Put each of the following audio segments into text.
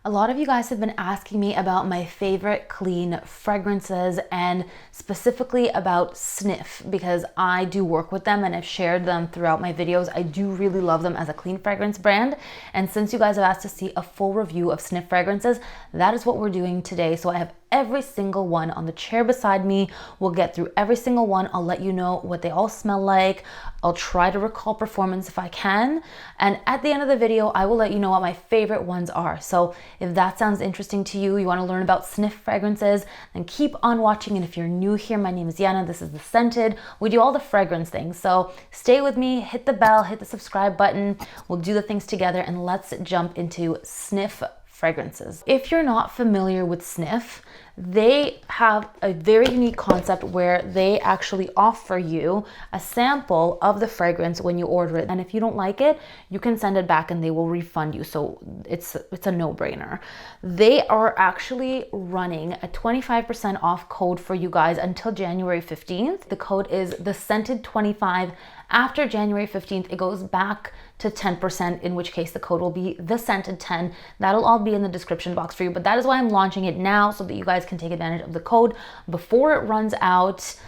A lot of you guys have been asking me about my favorite clean fragrances and specifically about Snif because I do work with them and I've shared them throughout my videos. I do really love them as a clean fragrance brand. And since you guys have asked to see a full review of Snif fragrances, that is what we're doing today. So I have every single one on the chair beside me. We'll get through every single one. I'll let you know what they all smell like. I'll try to recall performance if I can. And at the end of the video, I will let you know what my favorite ones are. So if that sounds interesting to you, you want to learn about Snif fragrances, then keep on watching. And if you're new here, my name is Yana. This is The Scented. We do all the fragrance things. So stay with me, hit the bell, hit the subscribe button. We'll do the things together and let's jump into Snif fragrances. If you're not familiar with Snif, they have a very unique concept where they actually offer you a sample of the fragrance when you order it. And if you don't like it, you can send it back and they will refund you. So it's a no-brainer. They are actually running a 25% off code for you guys until January 15th. The code is The Scented 25. After January 15th, it goes back to 10%, in which case the code will be The Scented 10. That'll all be in the description box for you, but that is why I'm launching it now so that you guys can take advantage of the code before it runs out.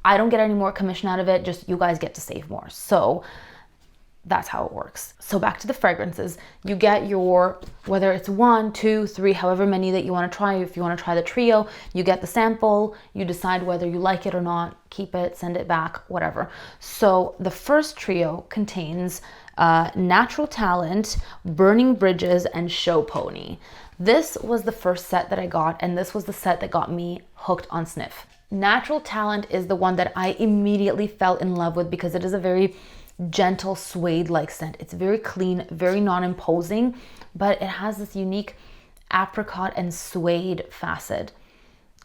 I don't get any more commission out of it, just you guys get to save more. So that's how it works. So back to the fragrances. You get your, whether it's 1, 2, 3, however many that you want to try. If you want to try the trio, you get the sample, you decide whether you like it or not, keep it, send it back, whatever. So the first trio contains Natural Talent, Burning Bridges, and Show Pony. This was the first set that I got, and this was the set that got me hooked on Snif. Natural Talent is the one that I immediately fell in love with because it is a very gentle suede-like scent. It's very clean, very non-imposing, but it has this unique apricot and suede facet.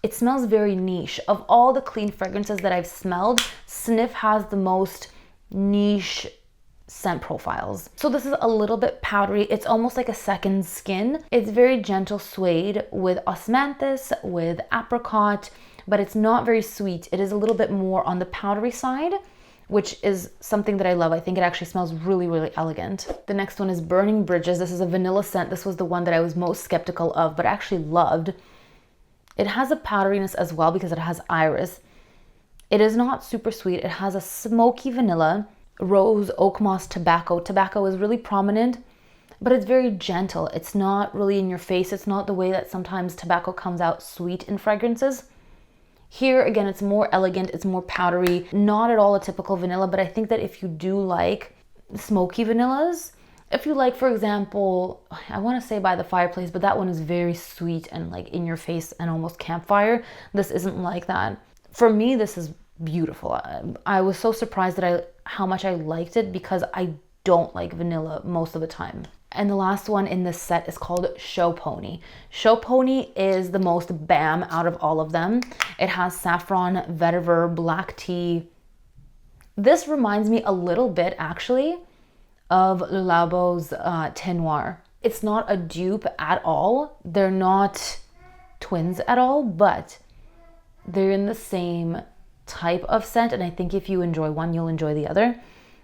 It smells very niche. Of all the clean fragrances that I've smelled, Snif has the most niche scent profiles. So this is a little bit powdery. It's almost like a second skin. It's very gentle suede with osmanthus, with apricot, but it's not very sweet. It is a little bit more on the powdery side, which is something that I love. I think it actually smells really, really elegant. The next one is Burning Bridges. This is a vanilla scent. This was the one that I was most skeptical of, but actually loved. It has a powderiness as well because it has iris. It is not super sweet. It has a smoky vanilla, rose, oak moss, tobacco. Tobacco is really prominent, but it's very gentle. It's not really in your face. It's not the way that sometimes tobacco comes out sweet in fragrances. Here, again, it's more elegant, it's more powdery, not at all a typical vanilla, but I think that if you do like smoky vanillas, if you like, for example, I want to say By the Fireplace, but that one is very sweet and like in your face and almost campfire. This isn't like that. For me, this is beautiful. I was so surprised that how much I liked it because I don't like vanilla most of the time. And the last one in this set is called Show Pony. Show Pony is the most bam out of all of them. It has saffron, vetiver, black tea. This reminds me a little bit actually of Le Labo's Thé Noir. It's not a dupe at all. They're not twins at all, but they're in the same type of scent. And I think if you enjoy one, you'll enjoy the other.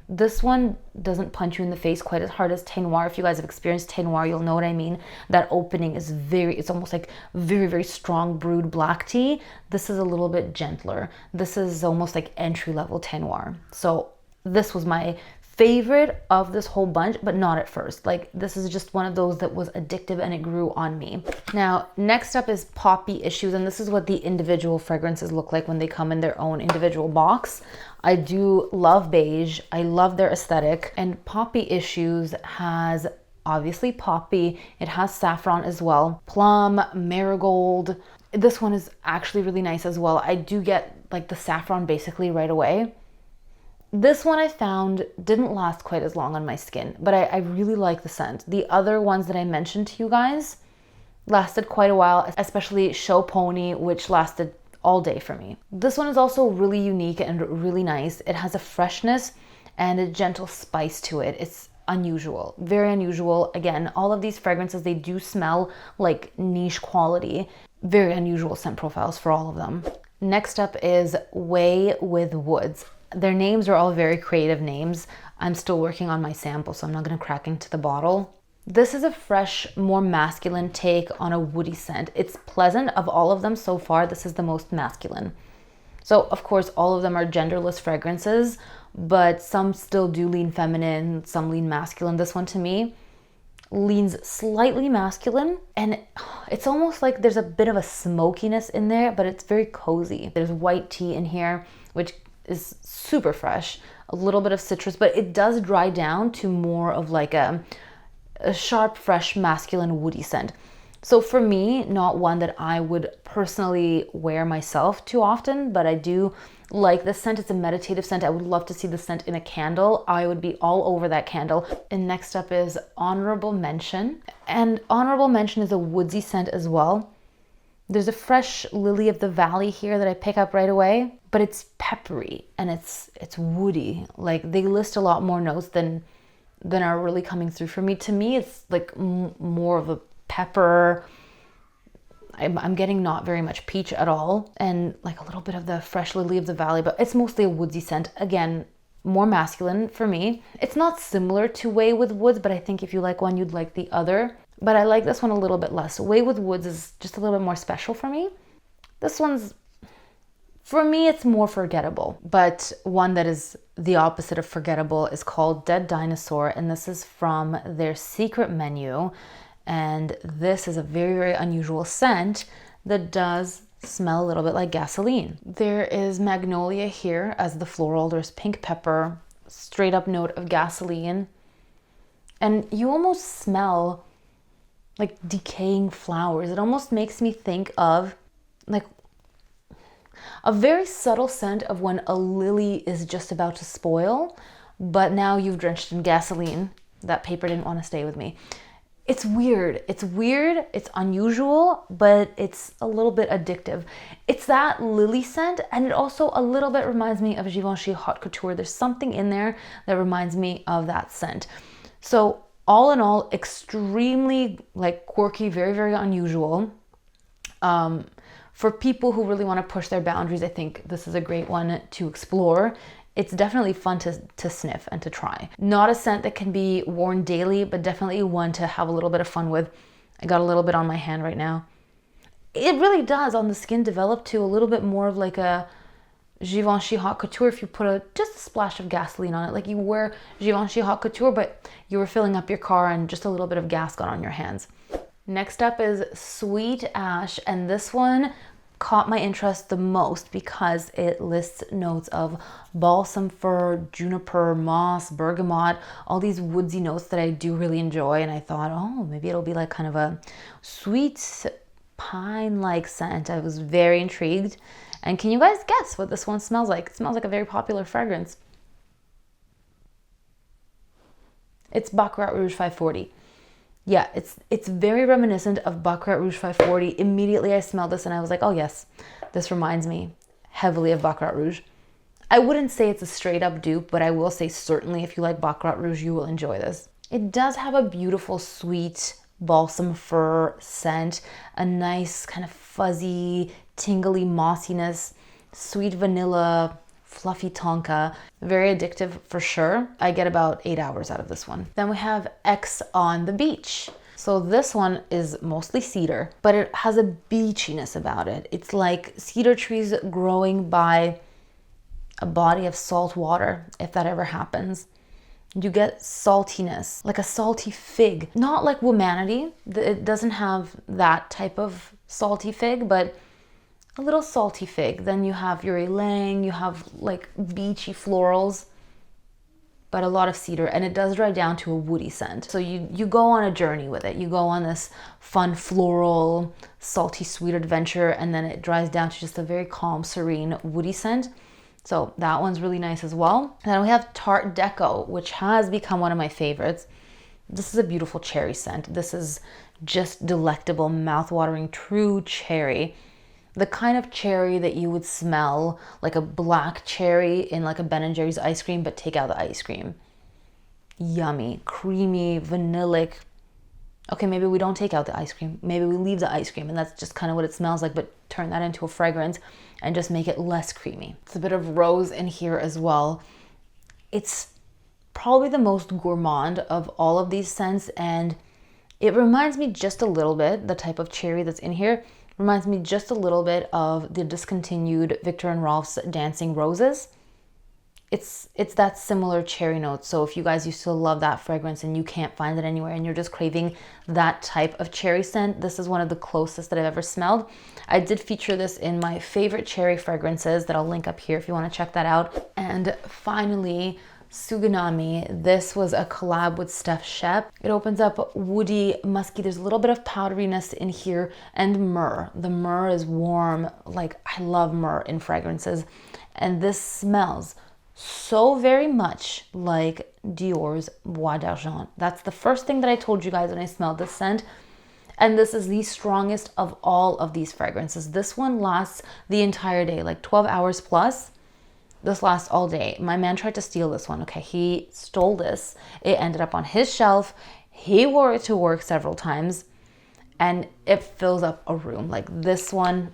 This one doesn't punch you in the face quite as hard as Thé Noir. If you guys have experienced Thé Noir, you'll know what I mean. That opening is it's almost like very, very strong brewed black tea. This is a little bit gentler. This is almost like entry-level Thé Noir. So this was my favorite of this whole bunch, but not at first. Like, this is just one of those that was addictive and it grew on me. Now, next up is Poppy Issues, and this is what the individual fragrances look like when they come in their own individual box. I do love beige. I love their aesthetic, and Poppy Issues has obviously poppy. It has saffron as well, plum, marigold. This one is actually really nice as well. I do get like the saffron basically right away. This one I found didn't last quite as long on my skin, but I really like the scent. The other ones that I mentioned to you guys lasted quite a while, especially Show Pony, which lasted all day for me. This one is also really unique and really nice. It has a freshness and a gentle spice to it. It's unusual, very unusual. Again, all of these fragrances, they do smell like niche quality. Very unusual scent profiles for all of them. Next up is Way with Woods. Their names are all very creative names. I'm still working on my sample, so I'm not going to crack into the bottle. This is a fresh, more masculine take on a woody scent. It's pleasant. Of all of them so far, this is the most masculine. So of course, all of them are genderless fragrances, but some still do lean feminine, some lean masculine. This one to me leans slightly masculine, and it's almost like there's a bit of a smokiness in there, but it's very cozy. There's white tea in here, which is super fresh, a little bit of citrus, but it does dry down to more of like a sharp, fresh, masculine, woody scent. So for me, not one that I would personally wear myself too often, but I do like this scent. It's a meditative scent. I would love to see the scent in a candle. I would be all over that candle. And next up is Honorable Mention. And Honorable Mention is a woodsy scent as well. There's a fresh lily of the valley here that I pick up right away, but it's peppery and it's woody. Like, they list a lot more notes than are really coming through for me. To me, it's like more of a pepper. I'm getting not very much peach at all, and like a little bit of the fresh lily of the valley, but it's mostly a woodsy scent. Again, more masculine for me. It's not similar to Way with Woods, but I think if you like one, you'd like the other. But I like this one a little bit less. Way with Woods is just a little bit more special for me. This one's, for me, it's more forgettable. But one that is the opposite of forgettable is called Dead Dinosaur, and this is from their secret menu. And this is a very, very unusual scent that does smell a little bit like gasoline. There is magnolia here as the floral. There's pink pepper, straight up note of gasoline. And you almost smell like decaying flowers. It almost makes me think of like a very subtle scent of when a lily is just about to spoil, but now you've drenched in gasoline. That paper didn't want to stay with me. It's weird. It's weird. It's unusual, but it's a little bit addictive. It's that lily scent, and it also a little bit reminds me of Givenchy Haute Couture. There's something in there that reminds me of that scent. So all in all, extremely like quirky, very, very unusual. For people who really want to push their boundaries, I think this is a great one to explore. It's definitely fun to sniff and to try. Not a scent that can be worn daily, but definitely one to have a little bit of fun with. I got a little bit on my hand right now. It really does on the skin develop to a little bit more of like a Givenchy Haute Couture if you put just a splash of gasoline on it. Like you wear Givenchy Haute Couture, but you were filling up your car and just a little bit of gas got on your hands. Next up is Sweet Ash, and this one caught my interest the most because it lists notes of balsam fir, juniper, moss, bergamot, all these woodsy notes that I do really enjoy. And I thought, oh, maybe it'll be like kind of a sweet pine-like scent. I was very intrigued. And can you guys guess what this one smells like? It smells like a very popular fragrance. It's Baccarat Rouge 540. Yeah, it's very reminiscent of Baccarat Rouge 540. Immediately I smelled this and I was like, oh yes, this reminds me heavily of Baccarat Rouge. I wouldn't say it's a straight up dupe, but I will say certainly if you like Baccarat Rouge, you will enjoy this. It does have a beautiful sweet balsam fir scent, a nice kind of fuzzy, tingly mossiness, sweet vanilla, fluffy tonka, very addictive for sure. I get about 8 hours out of this one. Then we have X on the Beach. So this one is mostly cedar, but it has a beachiness about it. It's like cedar trees growing by a body of salt water, if that ever happens. You get saltiness, like a salty fig. Not like Womanity. It doesn't have that type of salty fig, but a little salty fig. Then you have your ylang, you have like beachy florals, but a lot of cedar, and it does dry down to a woody scent. So you go on a journey with it. You go on this fun floral, salty, sweet adventure, and then it dries down to just a very calm, serene, woody scent. So that one's really nice as well. And then we have Tart Deco, which has become one of my favorites. This is a beautiful cherry scent. This is just delectable, mouth-watering, true cherry. The kind of cherry that you would smell like a black cherry in like a Ben & Jerry's ice cream, but take out the ice cream. Yummy, creamy, vanillic. Okay, maybe we don't take out the ice cream. Maybe we leave the ice cream and that's just kind of what it smells like, but turn that into a fragrance and just make it less creamy. It's a bit of rose in here as well. It's probably the most gourmand of all of these scents, and It reminds me just a little bit, the type of cherry that's in here, reminds me just a little bit of the discontinued Viktor and Rolf's Dancing Roses. It's that similar cherry note. So if you guys used to love that fragrance and you can't find it anywhere and you're just craving that type of cherry scent, this is one of the closest that I've ever smelled. I did feature this in my favorite cherry fragrances that I'll link up here if you want to check that out. And finally, Suganami. This was a collab with Steph Shep. It opens up woody, musky. There's a little bit of powderiness in here, and myrrh. The myrrh is warm. Like, I love myrrh in fragrances. And this smells so very much like Dior's Bois d'Argent. That's the first thing that I told you guys when I smelled this scent. And this is the strongest of all of these fragrances. This one lasts the entire day, like 12 hours plus. This lasts all day. My man tried to steal this one. Okay, he stole this. It ended up on his shelf. He wore it to work several times and it fills up a room. Like, this one,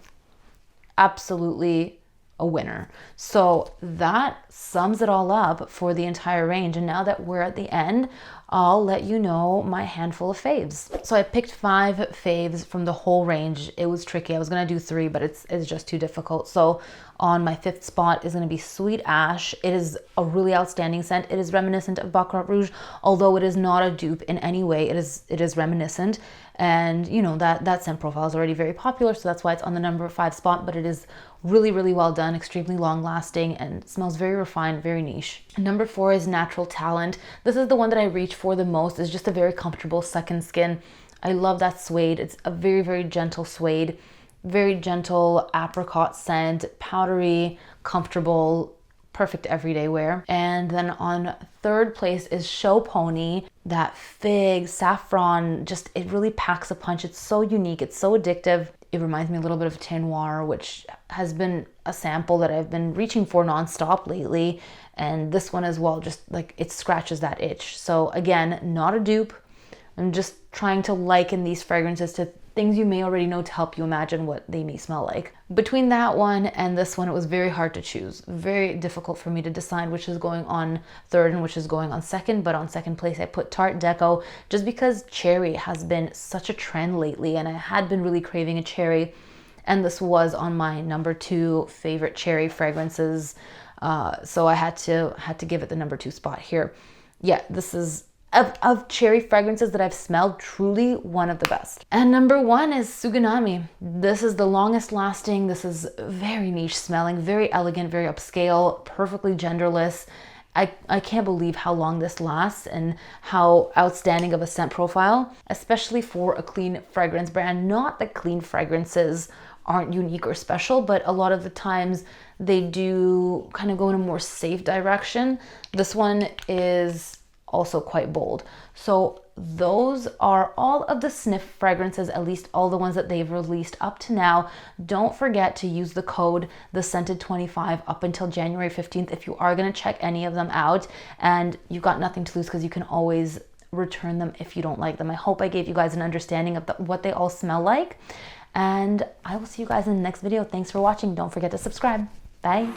absolutely a winner. So that sums it all up for the entire range. And now that we're at the end, I'll let you know my handful of faves. So I picked 5 faves from the whole range. It was tricky. I was gonna do 3, but it's just too difficult. So on my 5th spot is gonna be Sweet Ash. It is a really outstanding scent. It is reminiscent of Baccarat Rouge, although it is not a dupe in any way. It is reminiscent. And you know, that scent profile is already very popular, so that's why it's on the number 5 spot, but it is really, really well done, extremely long lasting, and smells very refined, very niche. Number 4 is Natural Talent. This is the one that I reach for the most. It's just a very comfortable second skin. I love that suede. It's a very, very gentle suede, very gentle apricot scent, powdery, comfortable, perfect everyday wear. And then on 3rd place is Show Pony. That fig, saffron, just, it really packs a punch. It's so unique. It's so addictive. It reminds me a little bit of Teint Noir, which has been a sample that I've been reaching for nonstop lately. And this one as well, just like, it scratches that itch. So again, not a dupe. I'm just trying to liken these fragrances to things you may already know to help you imagine what they may smell like. Between that one and this one, it was very hard to choose. Very difficult for me to decide which is going on 3rd and which is going on 2nd. But on 2nd place, I put Tart Deco, just because cherry has been such a trend lately and I had been really craving a cherry. And this was on my number 2 favorite cherry fragrances. So I had to give it the number 2 spot here. Yeah, this is of cherry fragrances that I've smelled, truly one of the best. And number 1 is Suganami. This is the longest lasting. This is very niche smelling, very elegant, very upscale, perfectly genderless. I can't believe how long this lasts and how outstanding of a scent profile, especially for a clean fragrance brand. Not that clean fragrances aren't unique or special, but a lot of the times they do kind of go in a more safe direction. This one is also quite bold. So those are all of the Snif fragrances, at least all the ones that they've released up to now. Don't forget to use the code TheScented25 up until January 15th if you are going to check any of them out, and you've got nothing to lose because you can always return them if you don't like them. I hope I gave you guys an understanding of what they all smell like, and I will see you guys in the next video. Thanks for watching. Don't forget to subscribe. Bye.